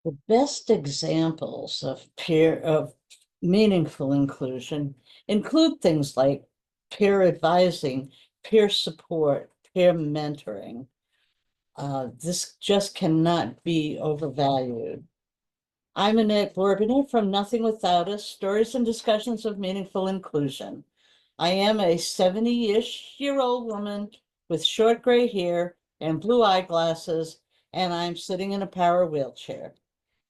The best examples of meaningful inclusion include things like peer advising, peer support, peer mentoring. This just cannot be overvalued. I'm Annette Bourbonnais from Nothing Without Us, Stories and Discussions of Meaningful Inclusion. I am a 70-ish-year-old woman with short gray hair and blue eyeglasses, and I'm sitting in a power wheelchair.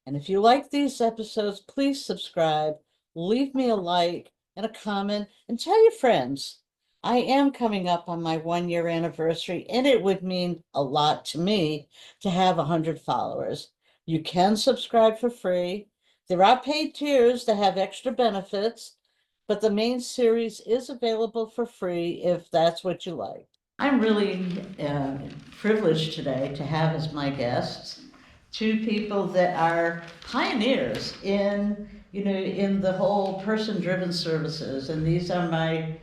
And if you like these episodes, please subscribe, leave me a like and a comment, and tell your friends. I am coming up on my 1 year anniversary, and it would mean a lot to me to have 100 followers. You can subscribe for free. There are paid tiers that have extra benefits, but the main series is available for free if that's what you like. I'm really privileged today to have as my guests two people that are pioneers in the whole person-driven services. And these are my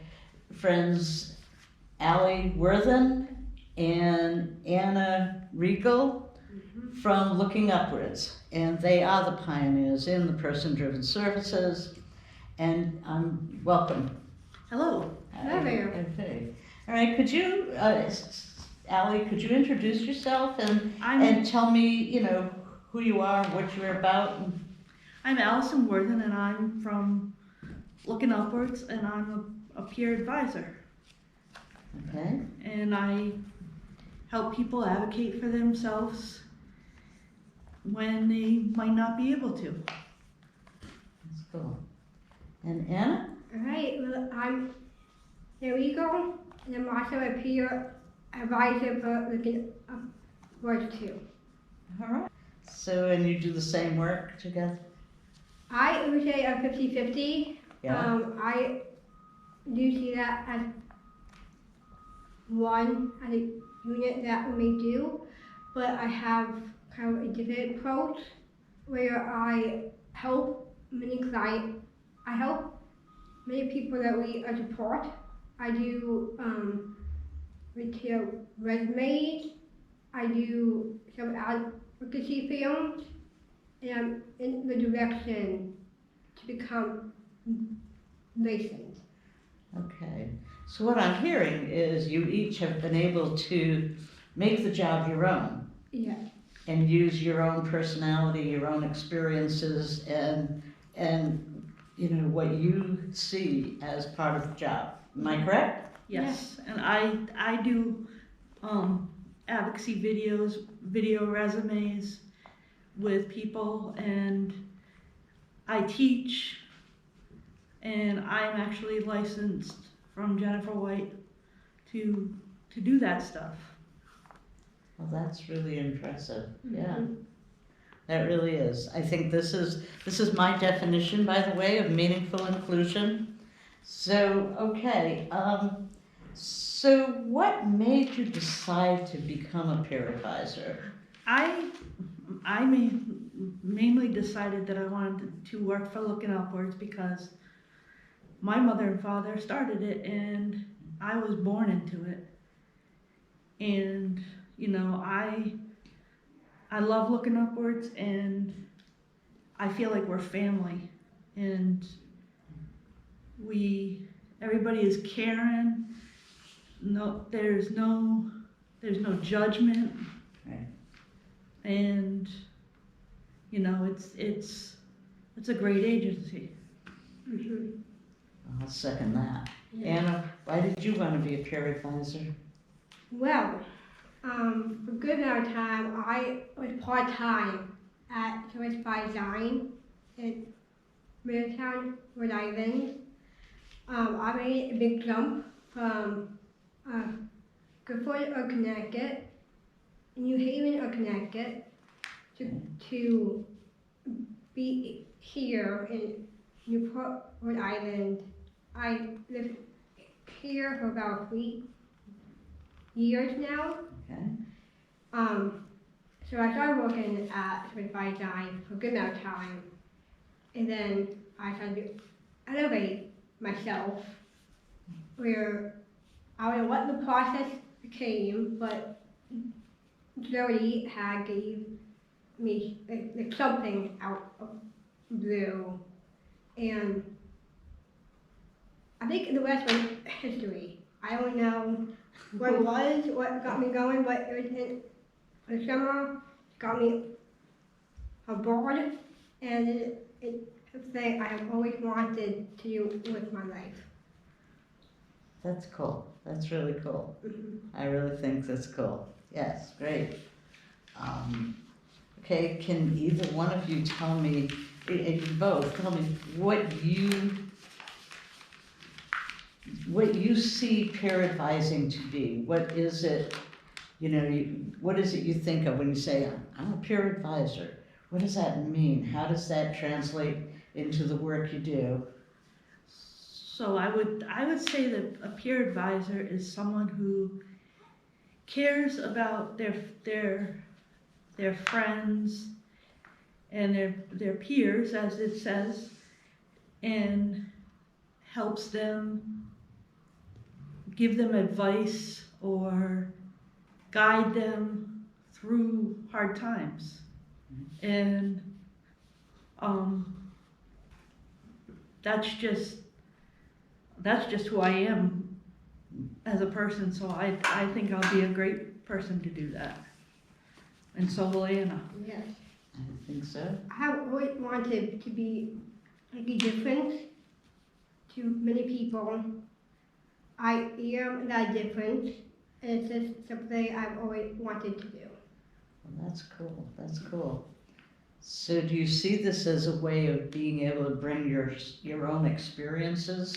friends, Allie Worthen and Anna Regal from Looking Upwards. And they are the pioneers in the person-driven services. And welcome. Hello. Hi there. Okay. All right, Allie, could you introduce yourself and tell me, who you are, what you're about? I'm Allison Worthen, and I'm from Looking Upwards, and I'm a peer advisor. Okay. And I help people advocate for themselves when they might not be able to. That's cool. And Anna? All right, well, there we go, and I'm also a peer advisor for Looking Upwards too. All right. So, and you do the same work together? I would say a 50-50. Yeah. I do see that as a unit that we do, but I have kind of a different approach where I help I help many people that we support. I do retail resumes, I do some advocacy films, and I'm in the direction to become licensed. Okay. So what I'm hearing is you each have been able to make the job your own. Yeah. And use your own personality, your own experiences, and what you see as part of the job. Am I correct? Yes. And I do advocacy videos, video resumes with people, and I teach, and I'm actually licensed from Jennifer White to do that stuff. Well, that's really impressive. Mm-hmm. Yeah. That really is. I think this is my definition, by the way, of meaningful inclusion. So, okay. So what made you decide to become a peer advisor? I mainly decided that I wanted to work for Looking Upwards because my mother and father started it, and I was born into it. And I love Looking Upwards, and I feel like we're family, and everybody is caring. No, there's no judgment. Right. And it's a great agency. Mm-hmm. I'll second that. Yeah. Anna, why did you want to be a peer advisor? Well, for a good amount of time, I was part-time at Choice by Design in Middletown, Rhode Island. I made a big jump from Guilford or Connecticut, New Haven or Connecticut, to be here in Newport, Rhode Island. I lived here for about 3 years now. Okay. So I started working at Spotify Design for a good amount of time, and then I started to elevate myself, where I don't know what the process became, but Jody had gave me like something out of blue, and I think the rest was history. I don't know what it was, what got me going, but it was in the summer, got me abroad, and it's something I have always wanted to do with my life. That's cool. That's really cool. Mhm. I really think that's cool. Yes, great. Okay, can either one of you tell me, you both, tell me what you see peer advising to be? What is it, what is it you think of when you say, I'm a peer advisor? What does that mean? How does that translate into the work you do? So I would say that a peer advisor is someone who cares about their friends and their peers, as it says, and helps them, give them advice or guide them through hard times. And that's just who I am as a person, so I think I'll be a great person to do that. And so will Anna. Yes. I think so. I have always wanted to be like a difference to many people. I am that difference, and it's just something I've always wanted to do. Well, that's cool. That's cool. So do you see this as a way of being able to bring your own experiences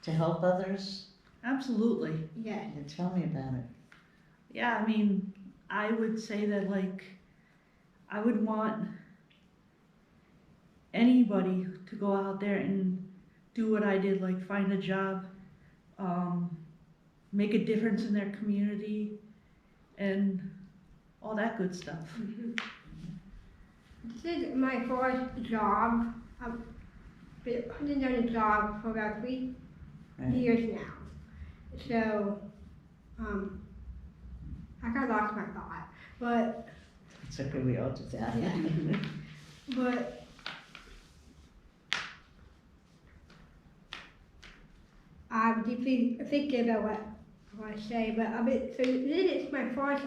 to help others? Absolutely. Yes. And tell me about it. Yeah, I mean, I would say that, like, I would want anybody to go out there and do what I did, like find a job, make a difference in their community, and all that good stuff. Mm-hmm. This is my first job. I've been holding down a job for about 3 Right. years now. So, I kind of lost my thought, but It's okay, we all do that. Yeah. but I'm deeply thinking about what I want to say. But I mean, so this is my first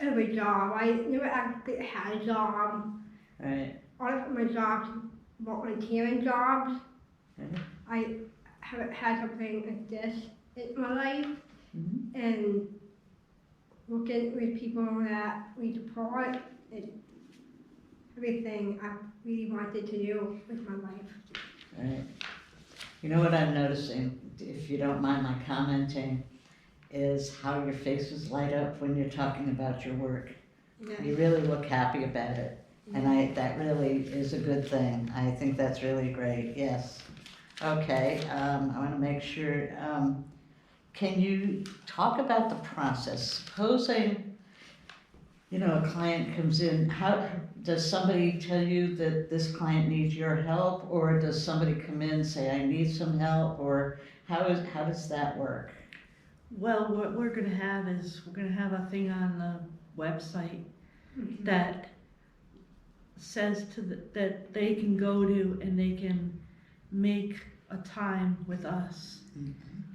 ever job. I never actually had a job. Right. All of my jobs were volunteering jobs. Right. I haven't had something like this in my life, Mhm. and working with people that we support is everything I really wanted to do with my life. Right. You know what I'm noticing, if you don't mind my commenting, is how your faces light up when you're talking about your work. You really look happy about it. And that really is a good thing. I think that's really great, yes. Okay, I wanna make sure, can you talk about the process? Supposing, a client comes in, how, does somebody tell you that this client needs your help? Or does somebody come in and say, I need some help? Or how does that work? Well, what we're gonna have is, we're gonna have a thing on the website that says that they can go to and they can make a time with us,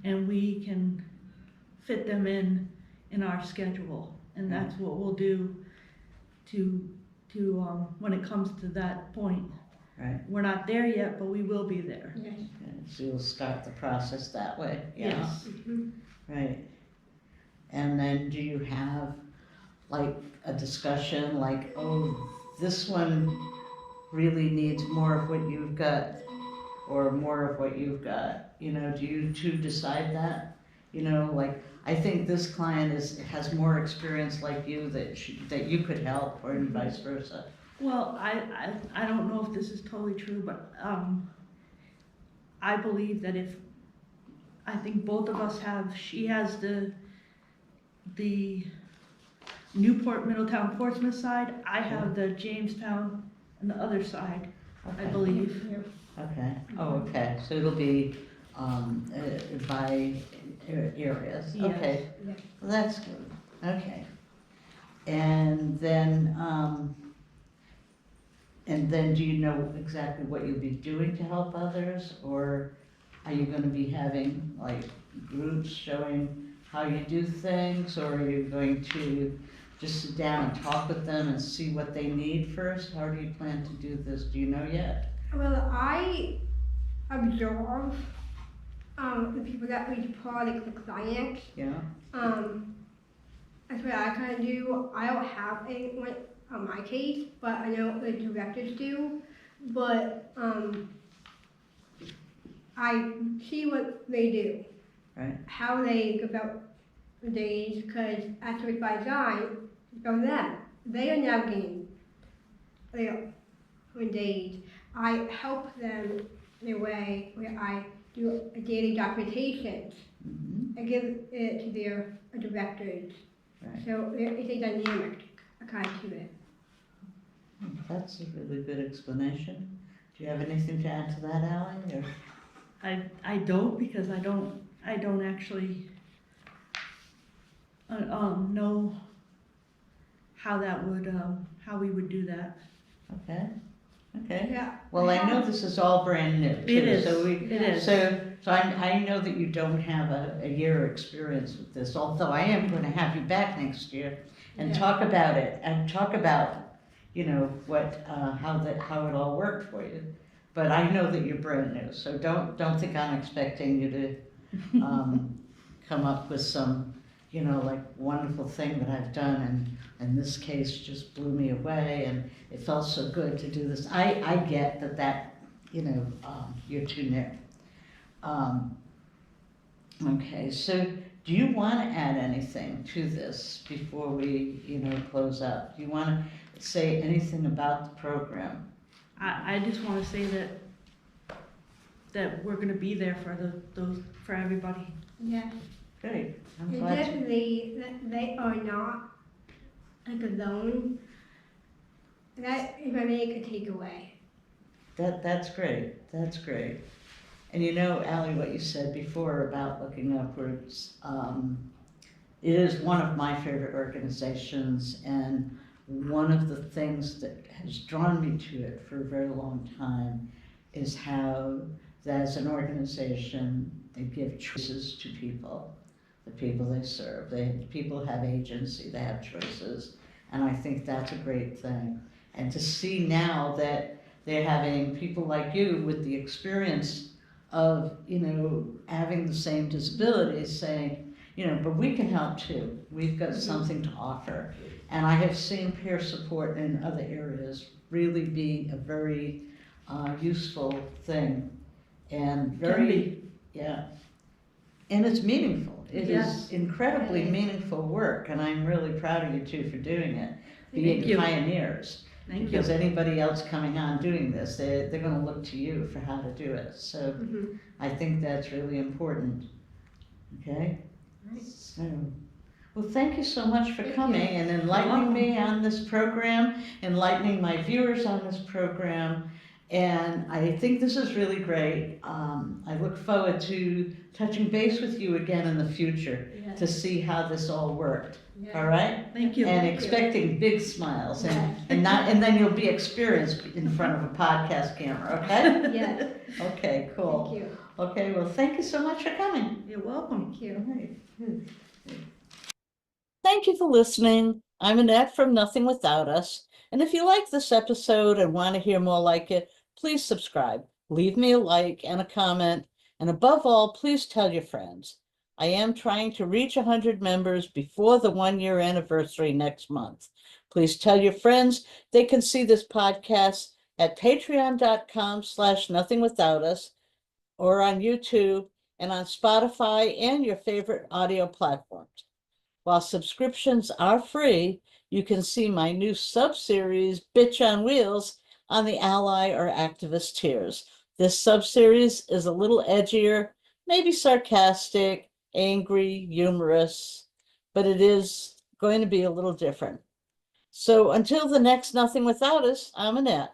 and we can fit them in our schedule, and that's what we'll do to when it comes to that point. Right. We're not there yet, but we will be there. Yes. So you'll start the process that way, yeah? Yes. Mm-hmm. Right. And then do you have like a discussion like, oh, this one really needs more of what you've got or more of what you've got? Do you two decide that? Like, I think this client has more experience like you that you could help, or vice versa. Well, I don't know if this is totally true, but I believe that I think both of us she has the Newport, Middletown, Portsmouth side, I have the Jamestown and the other side, I Okay. believe. Okay, oh, okay, so it'll be, by areas, Yes. okay. Yeah. Well, that's good, okay. And then, And then do you know exactly what you'll be doing to help others? Or are you gonna be having like groups showing how you do things? Or are you going to just sit down and talk with them and see what they need first? How do you plan to do this? Do you know yet? Well, I absorb the people that reach product, the clients. Yeah? That's what I kind of do. I don't have anyone on my case, but I know the directors do. But I see what they do, Right? how they go about the days, because after it's by design, it's on them. They are navigating their own days. I help them in a way where I do a daily documentation. Mm-hmm. I give it to their directors. Right. So it's a dynamic kind to it. That's a really good explanation. Do you have anything to add to that, Ally? Or? I don't, because I don't actually know how that would, how we would do that. Okay, okay. Yeah. Well, I know this is all brand new too. It is, So it is. So I know that you don't have a year experience with this, although I am gonna have you back next year and Yeah. talk about it, and talk about, you know, what, how it all worked for you. But I know that you're brand new, so don't think I'm expecting you to, come up with some, you know, like wonderful thing that I've done, and this case just blew me away, and it felt so good to do this. I get that, you know, you're too new. Okay, so do you want to add anything to this before we, you know, close up? Do you want to say anything about the program? I just wanna say that we're gonna be there for for everybody. Yes. Great, I'm And glad to. definitely that they are not like alone. That is my main takeaway. That's great, that's great. And you know, Ally, what you said before about looking upwards, it is one of my favorite organizations, and one of the things that has drawn me to it for a very long time is how, as an organization, they give choices to people, the people they serve. People have agency, they have choices, and I think that's a great thing. And to see now that they're having people like you with the experience of, you know, having the same disabilities saying, you know, but we can help too. We've got something to offer. And I have seen peer support in other areas really be a very useful thing, and very, yeah. And it's meaningful. It Yes. is incredibly It is. meaningful work, and I'm really proud of you two for doing it, Thank being you. pioneers. Thank you. Because anybody else coming on doing this, they're gonna look to you for how to do it. So I think that's really important, okay? Right. So, well, thank you so much for Thank coming you. and You're enlightening me welcome. on this program, enlightening my viewers on this program. And I think this is really great. I look forward to touching base with you again in the future Yes. to see how this all worked, Yes. all right? Thank you. And Thank you. expecting big smiles, Yes. and then you'll be experienced in front of a podcast camera, okay? Yes. Okay, cool. Thank you. Okay, well, thank you so much for coming. You're welcome. Thank you. All right. Thank you for listening. I'm Annette from Nothing Without Us. And if you like this episode and want to hear more like it, please subscribe, leave me a like and a comment, and above all, please tell your friends. I am trying to reach 100 members before the 1-year anniversary next month. Please tell your friends they can see this podcast at patreon.com/nothingwithoutus, or on YouTube and on Spotify and your favorite audio platforms. While subscriptions are free, you can see my new sub-series, Bitch on Wheels, on the Ally or Activist tiers. This sub-series is a little edgier, maybe sarcastic, angry, humorous, but it is going to be a little different. So until the next Nothing Without Us, I'm Annette.